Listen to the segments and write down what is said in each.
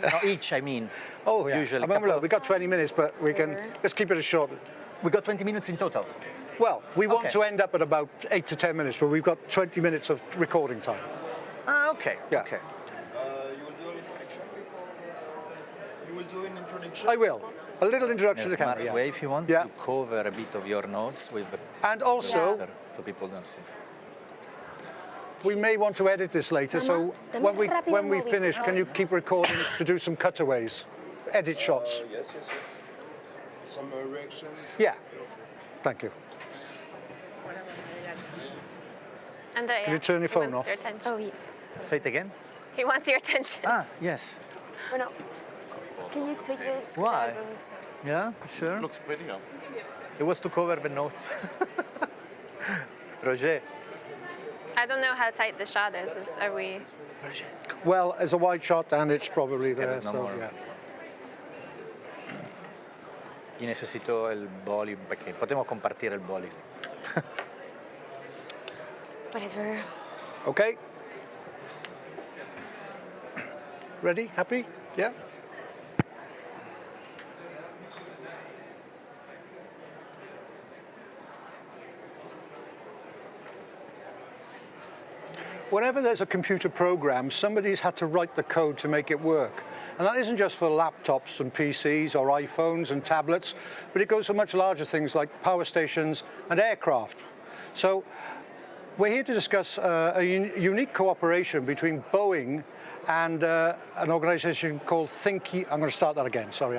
Not each, I mean. Oh, yeah. Usually. I remember, look, we got 20 minutes, but let's keep it as short. We got 20 minutes in total. Well, we want to end up at about 8 to 10 minutes, but we've got 20 minutes of recording time. Okay. Yeah. Okay. You will do an introduction before. You will do an introduction. I will. A little introduction to the camera. Smart way, if you want to cover a bit of your notes with. And also, so people don't see. we may want to edit this later, so when we finish, can you keep recording to do some cutaways, edit shots? Yes. Some reactions. Yeah. Thank you. Andrea, Can you turn your phone wants off? Your attention. Oh, yeah. Say it again. He wants your attention. Ah, yes. Oh, no. Can you take this? 'Cause Why? I will- Yeah, sure. Looks pretty, huh? It was to cover the notes. Roger. I don't know how tight the shot is. Are we? Roger. Well, it's a wide shot and it's probably there. there's no so, more. yeah. Io necesito il volume perché potremmo compartire il volume. Whatever. Okay. Ready? Happy? Yeah? Whenever there's a computer program, somebody's had to write the code to make it work. And that isn't just for laptops and PCs or iPhones and tablets, but it goes for much larger things like power stations and aircraft. So we're here to discuss a unique cooperation between Boeing and an organization called I'm going to start that again, sorry.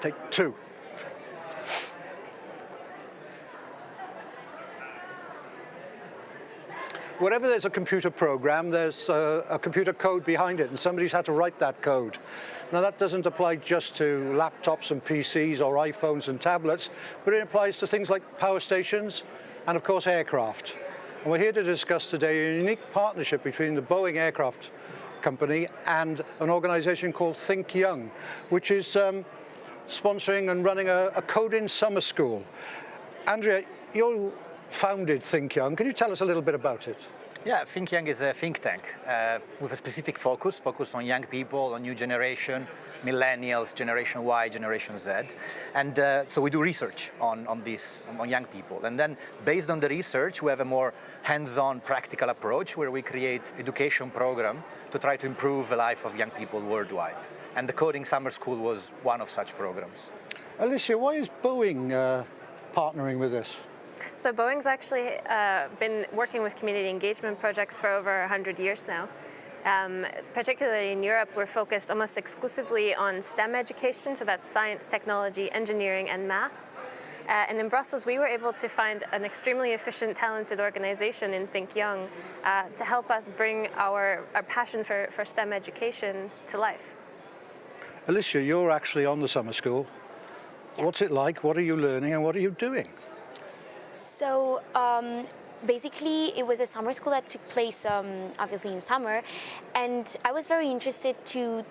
Take two. Whenever there's a computer program, there's a computer code behind it, and somebody's had to write that code. Now, that doesn't apply just to laptops and PCs or iPhones and tablets, but it applies to things like power stations and, of course, aircraft. And we're here to discuss today a unique partnership between the Boeing aircraft company and an organization called Think Young, which is sponsoring and running a coding summer school. Andrea, you founded Think Young. Can you tell us a little bit about it? Yeah, Think Young is a think tank with a specific focus on young people, on new generation, millennials, Generation Y, Generation Z. And so we do research on young people. And then based on the research, we have a more hands-on practical approach where we create education program to try to improve the life of young people worldwide. And the Coding Summer School was one of such programs. Alicia, why is Boeing partnering with this? So Boeing's actually been working with community engagement projects for over 100 years now. Particularly in Europe, we're focused almost exclusively on STEM education, so that's science, technology, engineering, and math. And in Brussels, we were able to find an extremely efficient, talented organization in Think Young to help us bring our passion for STEM education to life. Alicia, you're actually on the summer school. Yeah. What's it like? What are you learning and what are you doing? So basically, it was a summer school that took place obviously in summer, and I was very interested to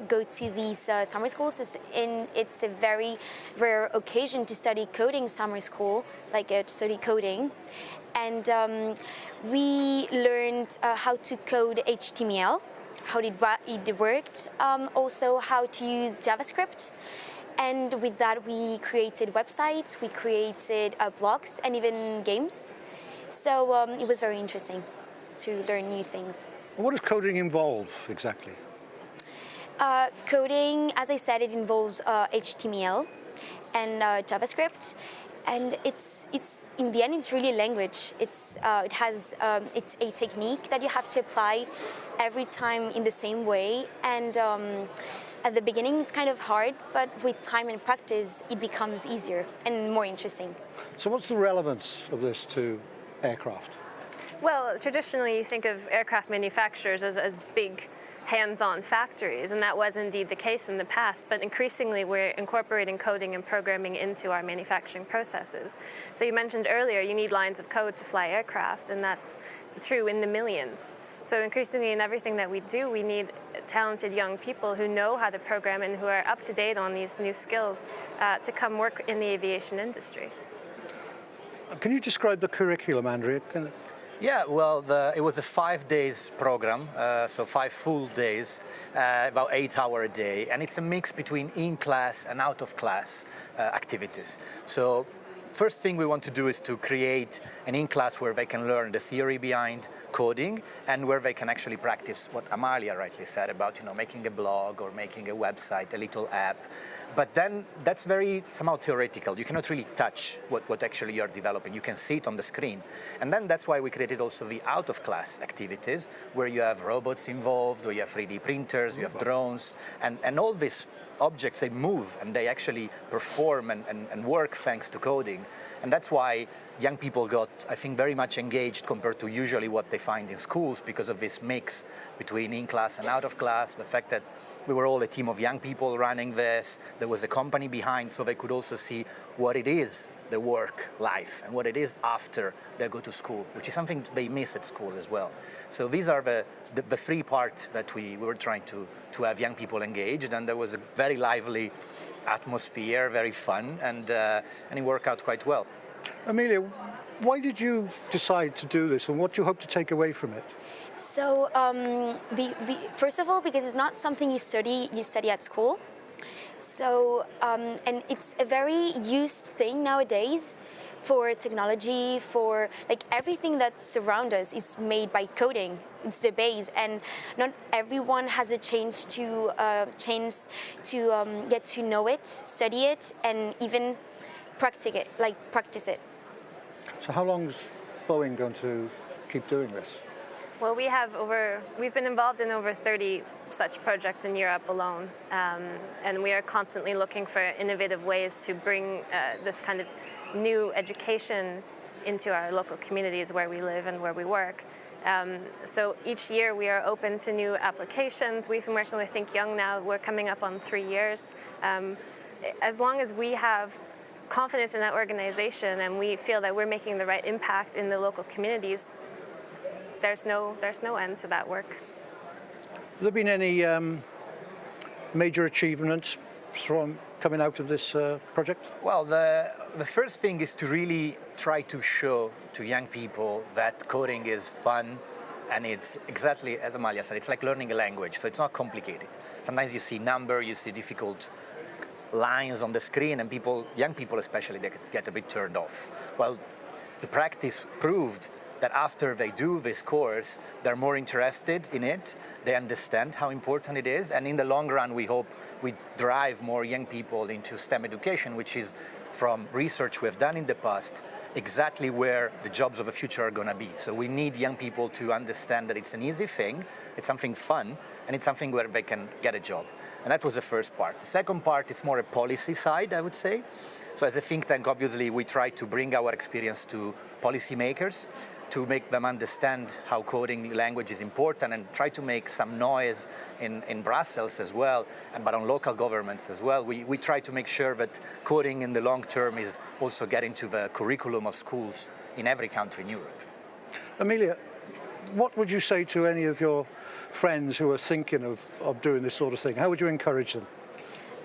go to these summer schools. It's a very rare occasion to study coding summer school, like to study coding, and we learned how to code HTML, how it worked, also how to use JavaScript. And with that, we created websites, we created blogs, and even games. So it was very interesting to learn new things. What does coding involve exactly? Coding, as I said, it involves HTML and JavaScript. And it's in the end, it's really a language. It's a technique that you have to apply every time in the same way. And at the beginning, it's kind of hard, but with time and practice, it becomes easier and more interesting. So what's the relevance of this to aircraft? Well, traditionally, you think of aircraft manufacturers as big, hands-on factories, and that was indeed the case in the past, but increasingly we're incorporating coding and programming into our manufacturing processes. So you mentioned earlier, you need lines of code to fly aircraft, and that's true in the millions. So increasingly in everything that we do, we need talented young people who know how to program and who are up to date on these new skills to come work in the aviation industry. Can you describe the curriculum, Andrea? Yeah, well, it was a 5 days program, so 5 full days, about 8 hours a day, and it's a mix between in-class and out-of-class activities. So first thing we want to do is to create an in-class where they can learn the theory behind coding and where they can actually practice what Amalia rightly said about, making a blog or making a website, a little app. But then that's very somehow theoretical. You cannot really touch what actually you're developing. You can see it on the screen. And then that's why we created also the out-of-class activities where you have robots involved, where you have 3D printers, you have drones, and all these objects, they move and they actually perform and work thanks to coding. And that's why young people got, I think, very much engaged compared to usually what they find in schools because of this mix between in-class and out-of-class, the fact that we were all a team of young people running this, there was a company behind so they could also see what it is, the work life, and what it is after they go to school, which is something they miss at school as well. So these are the 3 parts that we were trying to have young people engaged, and there was a very lively atmosphere, very fun, and it worked out quite well. Amelia, why did you decide to do this, and what do you hope to take away from it? So first of all, because it's not something you study at school. So and it's a very used thing nowadays for technology, for like everything that surrounds us is made by coding. It's the base, and not everyone has a chance to get to know it, study it, and even practice it. So how long is Boeing going to keep doing this? Well, we've been involved in over 30 such projects in Europe alone, and we are constantly looking for innovative ways to bring this kind of new education into our local communities where we live and where we work. So each year we are open to new applications. We've been working with Think Young now. We're coming up on 3 years. As long as we have confidence in that organization and we feel that we're making the right impact in the local communities, there's no end to that work. Have there been any major achievements from coming out of this project? Well, the first thing is to really try to show to young people that coding is fun, and it's exactly as Amalia said, it's like learning a language, so it's not complicated. Sometimes you see number, you see difficult lines on the screen, and young people especially, they get a bit turned off. Well, the practice proved that after they do this course, they're more interested in it, they understand how important it is, and in the long run, we hope we drive more young people into STEM education, which is, from research we've done in the past, exactly where the jobs of the future are going to be. So we need young people to understand that it's an easy thing, it's something fun, and it's something where they can get a job. And that was the first part. The second part is more a policy side, I would say. So as a think tank, obviously, we try to bring our experience to policymakers, to make them understand how coding language is important, and try to make some noise in Brussels as well, but on local governments as well. We try to make sure that coding in the long term is also getting to the curriculum of schools in every country in Europe. Amelia, what would you say to any of your friends who are thinking of doing this sort of thing? How would you encourage them?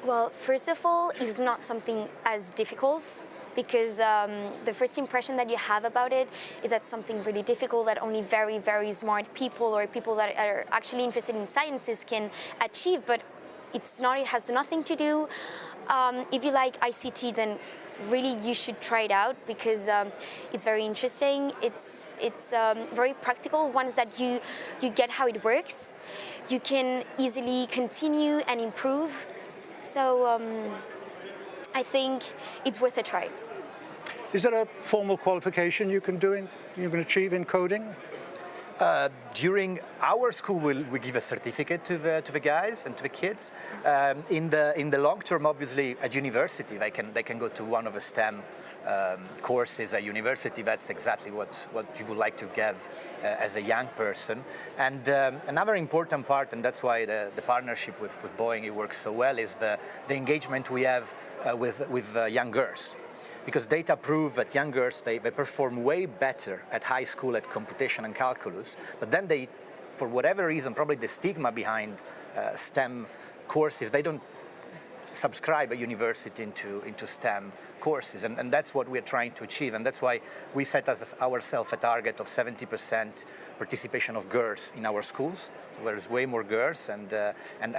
Well, first of all, it's not something as difficult, because the first impression that you have about it is that something really difficult that only very, very smart people or people that are actually interested in sciences can achieve, but it's not. It has nothing to do. If you like ICT, then really you should try it out, because it's very interesting. It's very practical. Once that you get how it works, you can easily continue and improve. So I think it's worth a try. Is there a formal qualification you can achieve in coding? During our school, we give a certificate to the guys and to the kids. In the long term, obviously, at university, they can go to one of the STEM courses at university. That's exactly what you would like to give as a young person. And another important part, and that's why the partnership with Boeing, it works so well, is the engagement we have with young girls. Because data prove that young girls, they perform way better at high school at computation and calculus, but then they, for whatever reason, probably the stigma behind STEM courses, they don't subscribe a university into STEM courses, and that's what we're trying to achieve, and that's why we set ourselves a target of 70% participation of girls in our schools. So there's way more girls, and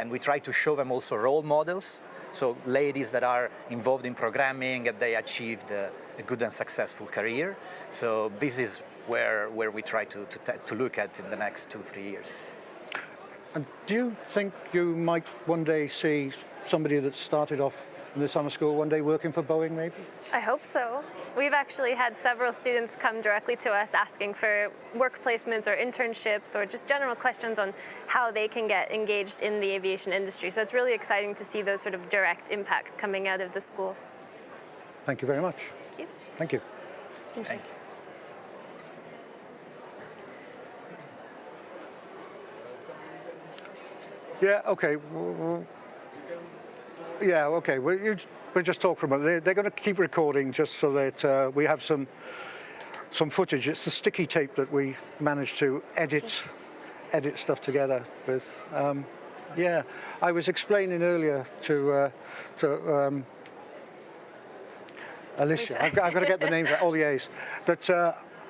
we try to show them also role models, so ladies that are involved in programming and they achieved a good and successful career. So this is where we try to look at in the next 2-3 years. And do you think you might one day see somebody that started off in the summer school one day working for Boeing, maybe? I hope so. We've actually had several students come directly to us asking for work placements or internships or just general questions on how they can get engaged in the aviation industry. So it's really exciting to see those sort of direct impacts coming out of the school. Thank you very much. Thank you. Thank you. Thank you. Yeah, okay. Yeah, okay. We'll just talk for a minute. They're going to keep recording just so that we have some footage. It's the sticky tape that we managed to edit stuff together with. Yeah, I was explaining earlier to Alicia, I've got to get the names right, all the A's, that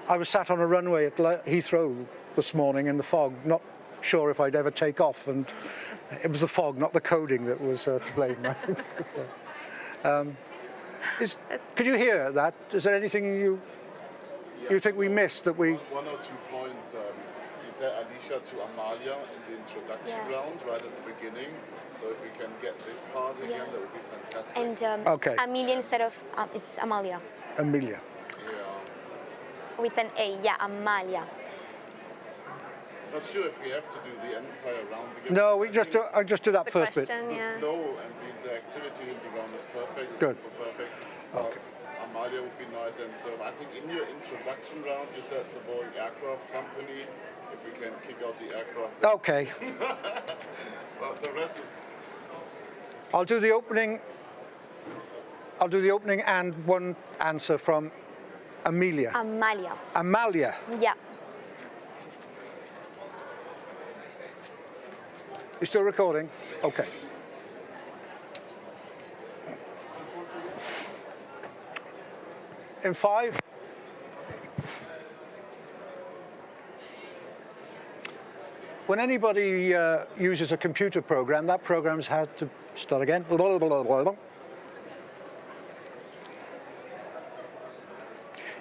I was sat on a runway at Heathrow this morning in the fog, not sure if I'd ever take off, and it was the fog, not the coding, that was to blame, I think. Could you hear that? Is there anything you think we missed that we... One or 2 points. You said Alicia to Amalia in the introduction round right at the beginning. So if we can get this part again, that would be fantastic. And Okay. Amelia instead of, it's Amalia. Amelia. Yeah. With an A, yeah, Amalia. Not sure if we have to do the entire round again. No, I just do that The first bit. question, yeah. The flow and the interactivity in the round is perfect. Good. Super perfect. Okay. Amalia would be nice. And I think in your introduction round, you said the Boeing aircraft company. If we can kick out the aircraft. Okay. But the rest is... I'll do the opening and one answer from Amelia. Amalia. Amalia. Yeah. You still recording? Okay. In 5. When anybody uses a computer program, that program's had to start again.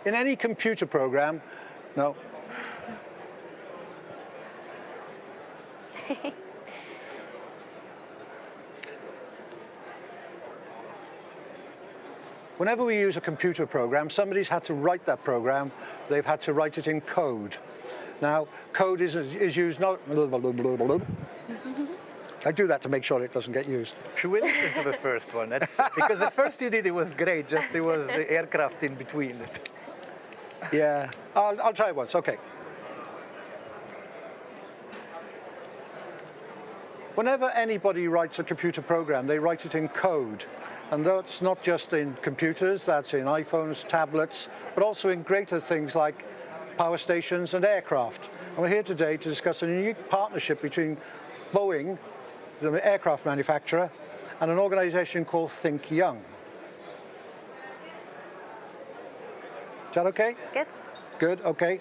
In any computer program, no. Whenever we use a computer program, somebody's had to write that program. They've had to write it in code. Now, code is used not... I do that to make sure it doesn't get used. Should we listen to the first one? Because the first you did, it was great, just it was the aircraft in between. Yeah, I'll try it once, okay. Whenever anybody writes a computer program, they write it in code. And that's not just in computers, that's in iPhones, tablets, but also in greater things like power stations and aircraft. And we're here today to discuss a unique partnership between Boeing, the aircraft manufacturer, and an organization called Think Young. Is that okay? Good. Good, okay.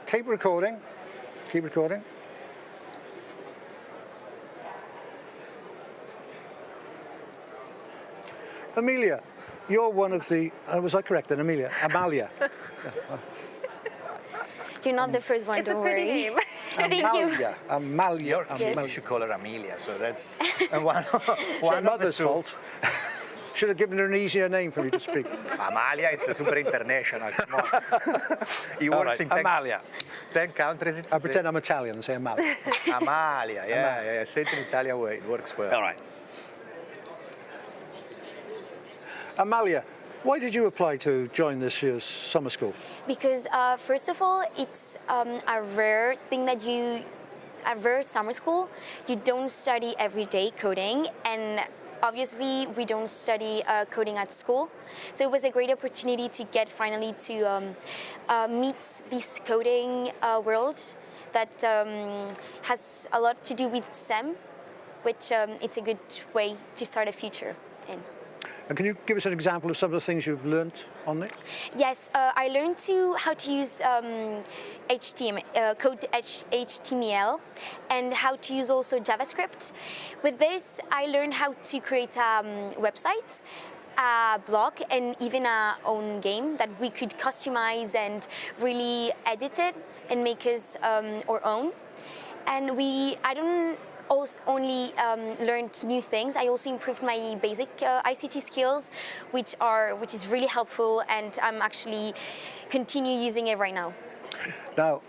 Keep recording. Keep recording. Amelia, you're one of the, was I correct then, Amelia? Amalia. You're not the first one, It's a don't pretty worry. name. Thank you. Amalia. Amalia. Yes. We should call her Amelia, so that's one My of the mother's two. fault. Should have given her an easier name for me to speak. Amalia, it's a super international, come on. He All works right, in Amalia. 10 countries. It's I the pretend I'm Italian and say Amalia. same. Amalia, yeah, say it in Italian way, it works well. All right. Amalia, why did you apply to join this year's summer school? Because first of all, it's a rare thing that a rare summer school. You don't study every day coding, and obviously we don't study coding at school. So it was a great opportunity to get finally to meet this coding world that has a lot to do with STEM. which it's a good way to start a future in. And can you give us an example of some of the things you've learned on it? Yes, I learned how to use HTML and how to use also JavaScript. With this, I learned how to create a website, a blog, and even our own game that we could customize and really edit it and make us our own. And I don't only learned new things. I also improved my basic ICT skills, which is really helpful, and I'm actually continue using it right now. Now,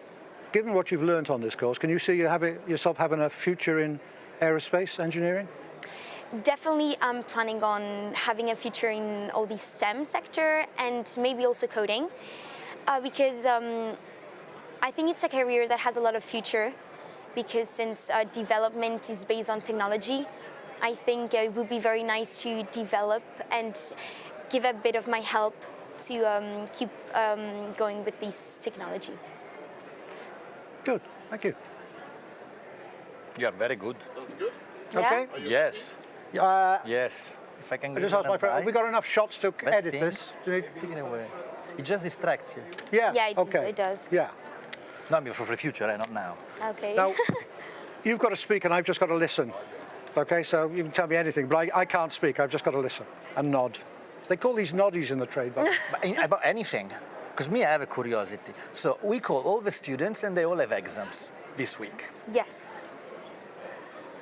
given what you've learned on this course, can you see yourself having a future in aerospace engineering? Definitely, I'm planning on having a future in all the STEM sector and maybe also coding, because I think it's a career that has a lot of future. Because since development is based on technology, I think it would be very nice to develop and give a bit of my help to keep going with this technology. Good, thank you. You are very good. Sounds good. Okay. Yes. Yes. If I can I give just you asked my friend, have we got enough shots to edit thing. this? Do you need... Take it away. It just distracts you. Yeah, Yeah, okay. it does. Yeah. No, I mean for the future, not now. Okay. Now, you've got to speak and I've just got to listen. Okay, so you can tell me anything, but I can't speak, I've just got to listen and nod. They call these noddies in the trade, by the way. But about anything. Because me, I have a curiosity. So we call all the students and they all have exams this week. Yes.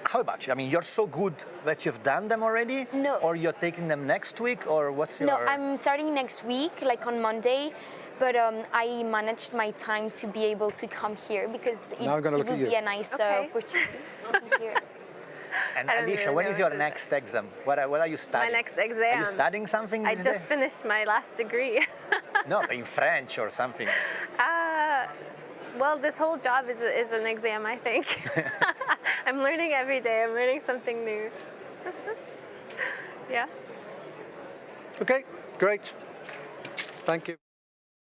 How about you? I mean, you're so good that you've done them already? No. Or you're taking them next week? Or what's your... No, I'm starting next week, like on Monday. But I managed my time to be able to come here because it would be a nice opportunity to be here. And I don't Alicia, really when know is your what next exam? What are you studying? My next exam. Are you studying something I these just days? finished my last degree. No, but in French or something. Well, this whole job is an exam, I think. I'm learning every day. I'm learning something new. Yeah. Okay, great. Thank you.